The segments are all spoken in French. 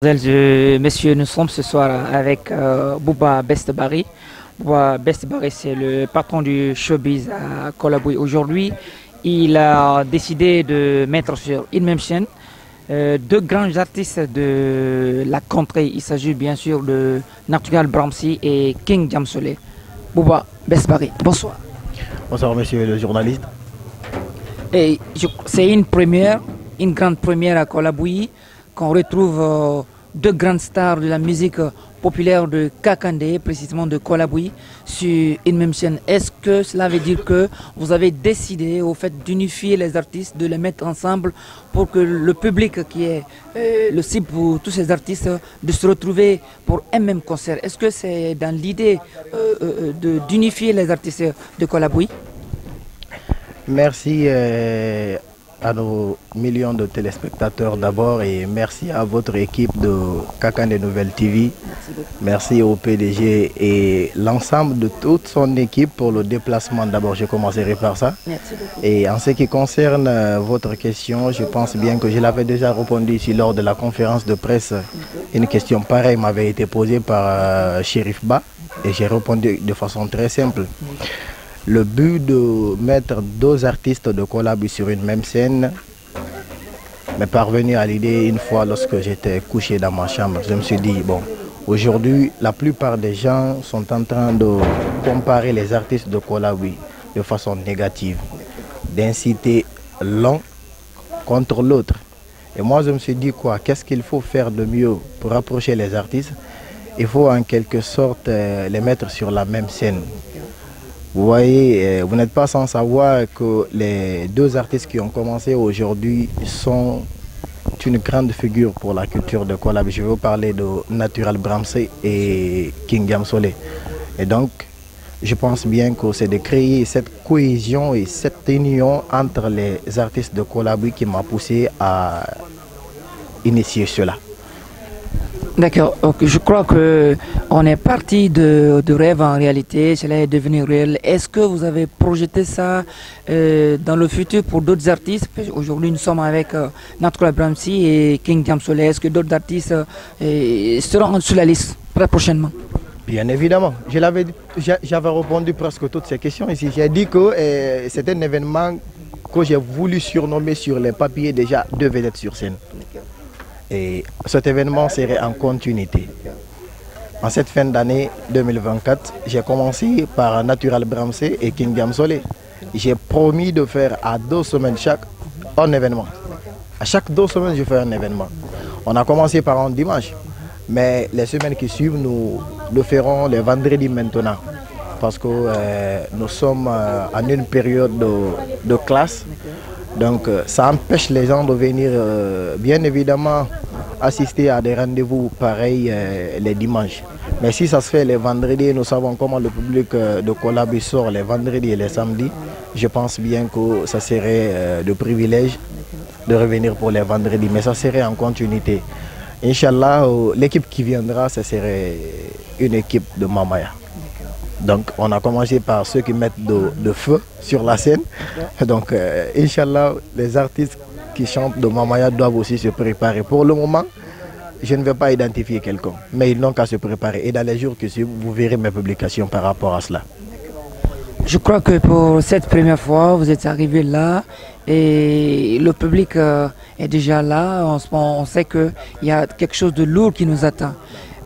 Messieurs, nous sommes ce soir avec Bouba Bestbari. Bouba Bestbari, c'est le patron du showbiz à Kolaboui. Aujourd'hui, il a décidé de mettre sur une même chaîne deux grands artistes de la contrée. Il s'agit bien sûr de Natural Bramsi et King Jamsole. Bouba Bestbari, bonsoir. Bonsoir monsieur le journaliste. C'est une première, une grande première à Kolaboui, qu'on retrouve deux grandes stars de la musique populaire de Kakandé, précisément de Kolaboui, sur une même chaîne. Est-ce que cela veut dire que vous avez décidé au fait d'unifier les artistes, de les mettre ensemble pour que le public qui est le cible pour tous ces artistes de se retrouver pour un même concert? Est-ce que c'est dans l'idée d'unifier les artistes de Kolaboui? Merci à nos millions de téléspectateurs d'abord et merci à votre équipe de Kakandé Nouvelle TV. Merci au PDG et l'ensemble de toute son équipe pour le déplacement. D'abord, je commencerai par ça. Et en ce qui concerne votre question, je pense bien que je l'avais déjà répondu ici lors de la conférence de presse. Une question pareille m'avait été posée par Chérif Ba et j'ai répondu de façon très simple. Le but de mettre deux artistes de Kolaboui sur une même scène m'est parvenu à l'idée une fois lorsque j'étais couché dans ma chambre. Je me suis dit, bon, aujourd'hui, la plupart des gens sont en train de comparer les artistes de Kolaboui de façon négative, d'inciter l'un contre l'autre. Et moi, je me suis dit quoi, qu'est-ce qu'il faut faire de mieux pour rapprocher les artistes? Il faut en quelque sorte les mettre sur la même scène. Vous voyez, vous n'êtes pas sans savoir que les deux artistes qui ont commencé aujourd'hui sont une grande figure pour la culture de Kolaboui. Je vais vous parler de Natural Bramsi et King Jamsole. Et donc, je pense bien que c'est de créer cette cohésion et cette union entre les artistes de Kolaboui qui m'a poussé à initier cela. D'accord, je crois qu'on est parti de rêve en réalité, cela est devenu réel. Est-ce que vous avez projeté ça dans le futur pour d'autres artistes? Aujourd'hui nous sommes avec Natural Bramsi et King Jamsole. Est-ce que d'autres artistes seront sur la liste très prochainement? Bien évidemment, j'avais répondu presque toutes ces questions ici. J'ai dit que c'est un événement que j'ai voulu surnommer sur les papiers déjà deux vedettes sur scène. Et cet événement serait en continuité. En cette fin d'année 2024, j'ai commencé par Natural Bramsi et King Jamsole. J'ai promis de faire à 2 semaines chaque un événement. À chaque 2 semaines, je fais un événement. On a commencé par un dimanche, mais les semaines qui suivent, nous le ferons les vendredis maintenant. Parce que nous sommes en une période de classe. Donc ça empêche les gens de venir bien évidemment assister à des rendez-vous pareils les dimanches. Mais si ça se fait les vendredis, nous savons comment le public de Kolaboui sort les vendredis et les samedis. Je pense bien que ça serait de privilège de revenir pour les vendredis, mais ça serait en continuité. Inch'Allah, l'équipe qui viendra, ce serait une équipe de Mamaya. Donc on a commencé par ceux qui mettent de feu sur la scène. Donc Inch'Allah, les artistes qui chantent de Mamaya doivent aussi se préparer. Pour le moment, je ne vais pas identifier quelqu'un, mais ils n'ont qu'à se préparer. Et dans les jours qui suivent, vous verrez mes publications par rapport à cela. Je crois que pour cette première fois, vous êtes arrivé là et le public est déjà là. On sait qu'il y a quelque chose de lourd qui nous attend.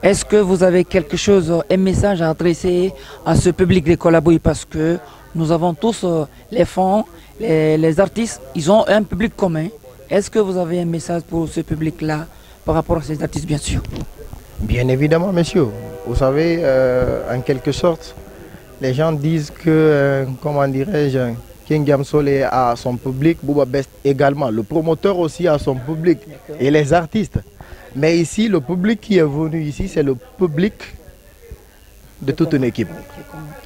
Est-ce que vous avez quelque chose, un message à adresser à ce public de Kolaboui? Parce que nous avons tous les fans, les artistes, ils ont un public commun. Est-ce que vous avez un message pour ce public-là par rapport à ces artistes, bien sûr? Bien évidemment, monsieur. Vous savez, en quelque sorte, les gens disent que, comment dirais-je, King Jamsole a son public, Bouba Best également. Le promoteur aussi a son public et les artistes. Mais ici, le public qui est venu ici, c'est le public de toute une équipe.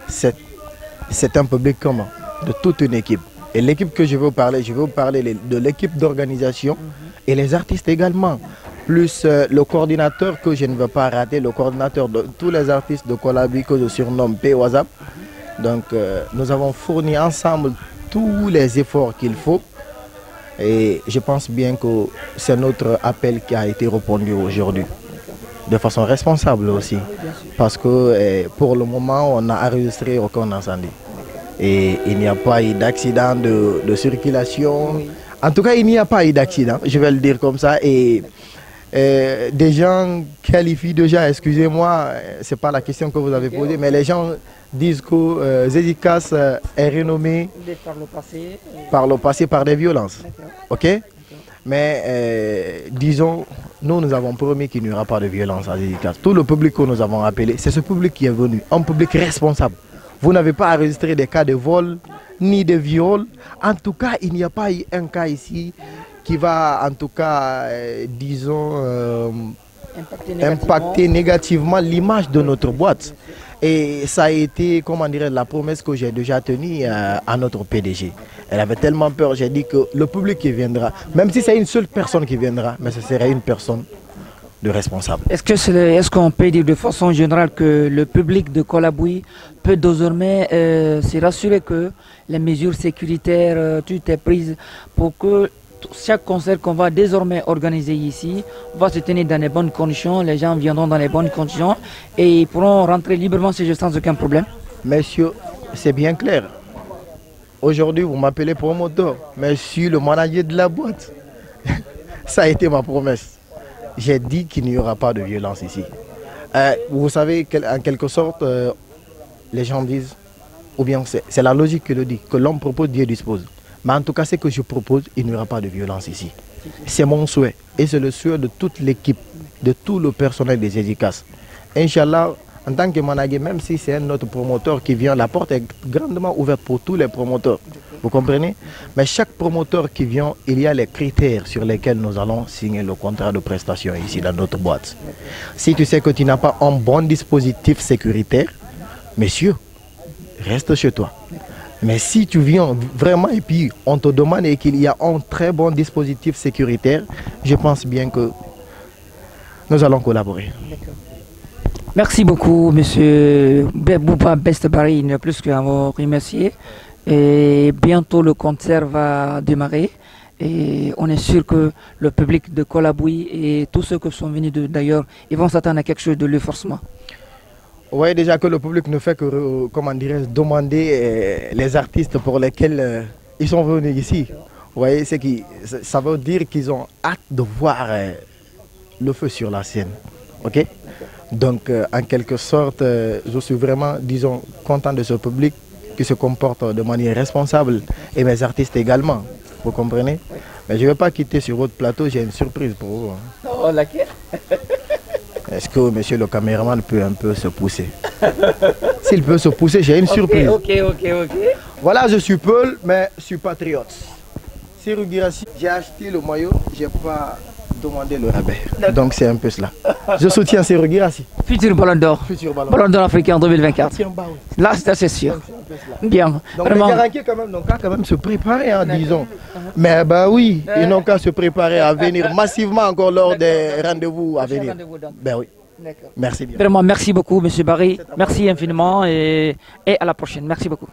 C'est un public commun, de toute une équipe. Et l'équipe que je veux parler de l'équipe d'organisation et les artistes également. Plus le coordinateur que je ne veux pas rater, le coordinateur de tous les artistes de Kolaboui que je surnomme P-WhatsApp. Donc nous avons fourni ensemble tous les efforts qu'il faut Et je pense bien que c'est notre appel qui a été répondu aujourd'hui. De façon responsable aussi. Parce que pour le moment, on n'a enregistré aucun incendie. Et il n'y a pas eu d'accident de circulation. En tout cas, il n'y a pas eu d'accident, je vais le dire comme ça. Et des gens qualifient déjà, excusez-moi, ce n'est pas la question que vous avez posée, mais les gens disent que Zedicas est renommé par le passé par des violences. Ok? Mais disons, nous avons promis qu'il n'y aura pas de violence à Zedicas. Tout le public que nous avons appelé, c'est ce public qui est venu, un public responsable. Vous n'avez pas enregistré des cas de vol ni de viol. En tout cas, il n'y a pas eu un cas ici qui va, en tout cas, disons, impacter négativement l'image de notre boîte. Et ça a été, comment dire, la promesse que j'ai déjà tenue à notre PDG. Elle avait tellement peur, j'ai dit que le public qui viendra, même si c'est une seule personne qui viendra, mais ce serait une personne de responsable. Est-ce qu'on peut dire de façon générale que le public de Kolaboui peut désormais se rassurer que les mesures sécuritaires, tout est prise pour que chaque concert qu'on va désormais organiser ici va se tenir dans les bonnes conditions, les gens viendront dans les bonnes conditions et ils pourront rentrer librement chez eux sans aucun problème? Monsieur, c'est bien clair. Aujourd'hui, vous m'appelez promoteur, mais je suis le manager de la boîte. Ça a été ma promesse. J'ai dit qu'il n'y aura pas de violence ici. Vous savez, en quelque sorte, les gens disent, ou bien c'est la logique qui le dit, que l'homme propose, Dieu dispose. Mais en tout cas, ce que je propose, il n'y aura pas de violence ici. C'est mon souhait. Et c'est le souhait de toute l'équipe, de tout le personnel des Zedicas. Inch'Allah, en tant que manager, même si c'est un autre promoteur qui vient, la porte est grandement ouverte pour tous les promoteurs. Vous comprenez? Mais chaque promoteur qui vient, il y a les critères sur lesquels nous allons signer le contrat de prestation ici dans notre boîte. Si tu sais que tu n'as pas un bon dispositif sécuritaire, monsieur, reste chez toi. Mais si tu viens vraiment et puis on te demande et qu'il y a un très bon dispositif sécuritaire, je pense bien que nous allons collaborer. Merci beaucoup, monsieur Bouba Bestbari. Il n'y a plus qu'à vous remercier. Et bientôt le concert va démarrer. Et on est sûr que le public de Kolaboui et tous ceux qui sont venus d'ailleurs, ils vont s'attendre à quelque chose de lui forcément. Oui, déjà que le public ne fait que, comment dirais-je, demander les artistes pour lesquels ils sont venus ici. Vous voyez, ça veut dire qu'ils ont hâte de voir le feu sur la scène. Ok? Donc, en quelque sorte, je suis vraiment, disons, content de ce public qui se comporte de manière responsable et mes artistes également. Vous comprenez? Mais je ne vais pas quitter sur votre plateau, j'ai une surprise pour vous. Hein. Oh, laquelle? Est-ce que monsieur le caméraman peut un peu se pousser? S'il peut se pousser, j'ai une surprise. Ok. Voilà, je suis Peul, mais je suis patriote. Serhou Guirassy, j'ai acheté le maillot, je n'ai pas demandé le rabais. Donc c'est un peu cela. Je soutiens Serhou Guirassy. Futur Ballon d'Or. Ballon d'Or africain en 2024. Là, c'est sûr. Bien. Donc les Garankais n'ont qu'à quand même se préparer, hein, disons. Mais bah oui, ils n'ont qu'à se préparer à venir massivement encore lors des rendez-vous à venir. Ben oui. Merci bien. Vraiment, merci beaucoup, monsieur Barry. Merci infiniment et à la prochaine. Merci beaucoup.